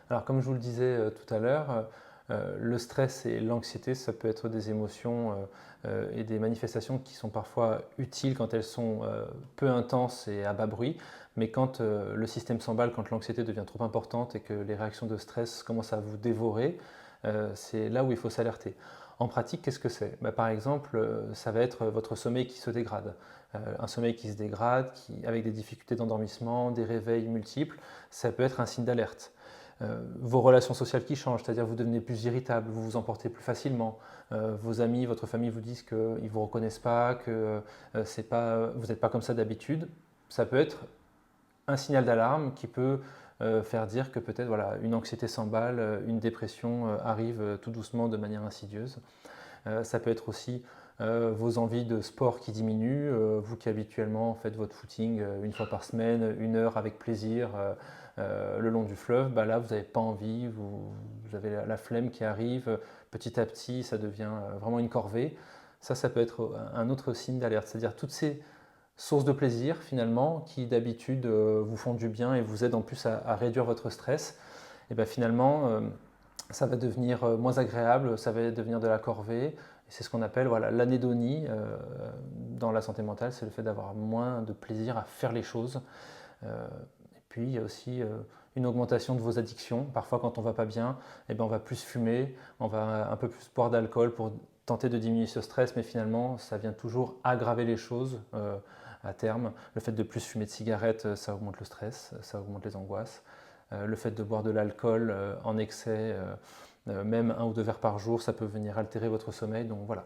Alors comme je vous le disais tout à l'heure, le stress et l'anxiété, ça peut être des émotions et des manifestations qui sont parfois utiles quand elles sont peu intenses et à bas bruit, mais quand le système s'emballe, quand l'anxiété devient trop importante et que les réactions de stress commencent à vous dévorer, c'est là où il faut s'alerter. En pratique, qu'est-ce que c'est? Par exemple, ça va être votre sommeil qui se dégrade. Un sommeil qui se dégrade, avec des difficultés d'endormissement, des réveils multiples, ça peut être un signe d'alerte. Vos relations sociales qui changent, c'est-à-dire vous devenez plus irritable, vous vous emportez plus facilement, vos amis, votre famille vous disent qu'ils ne vous reconnaissent pas, que vous n'êtes pas comme ça d'habitude, ça peut être un signal d'alarme qui peut faire dire que peut-être voilà, une anxiété s'emballe, une dépression arrive tout doucement de manière insidieuse. Ça peut être aussi vos envies de sport qui diminuent, vous qui habituellement faites votre footing une fois par semaine, 1 heure avec plaisir le long du fleuve, là vous n'avez pas envie, vous avez la flemme qui arrive, petit à petit ça devient vraiment une corvée. Ça peut être un autre signe d'alerte, c'est-à-dire toutes ces sources de plaisir finalement qui d'habitude vous font du bien et vous aident en plus à réduire votre stress, et bien finalement ça va devenir moins agréable, ça va devenir de la corvée. Et c'est ce qu'on appelle voilà, l'anédonie dans la santé mentale, c'est le fait d'avoir moins de plaisir à faire les choses. Et puis il y a aussi une augmentation de vos addictions. Parfois quand on ne va pas bien, on va plus fumer, on va un peu plus boire d'alcool pour tenter de diminuer ce stress, mais finalement ça vient toujours aggraver les choses à terme. Le fait de plus fumer de cigarettes, ça augmente le stress, ça augmente les angoisses. Le fait de boire de l'alcool en excès, même 1 ou 2 verres par jour, ça peut venir altérer votre sommeil. Donc voilà,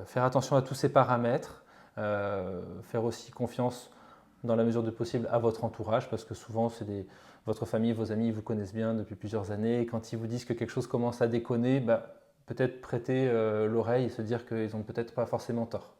faire attention à tous ces paramètres, faire aussi confiance dans la mesure du possible à votre entourage, parce que souvent votre famille, vos amis vous connaissent bien depuis plusieurs années, et quand ils vous disent que quelque chose commence à déconner, peut-être prêter l'oreille et se dire qu'ils n'ont peut-être pas forcément tort.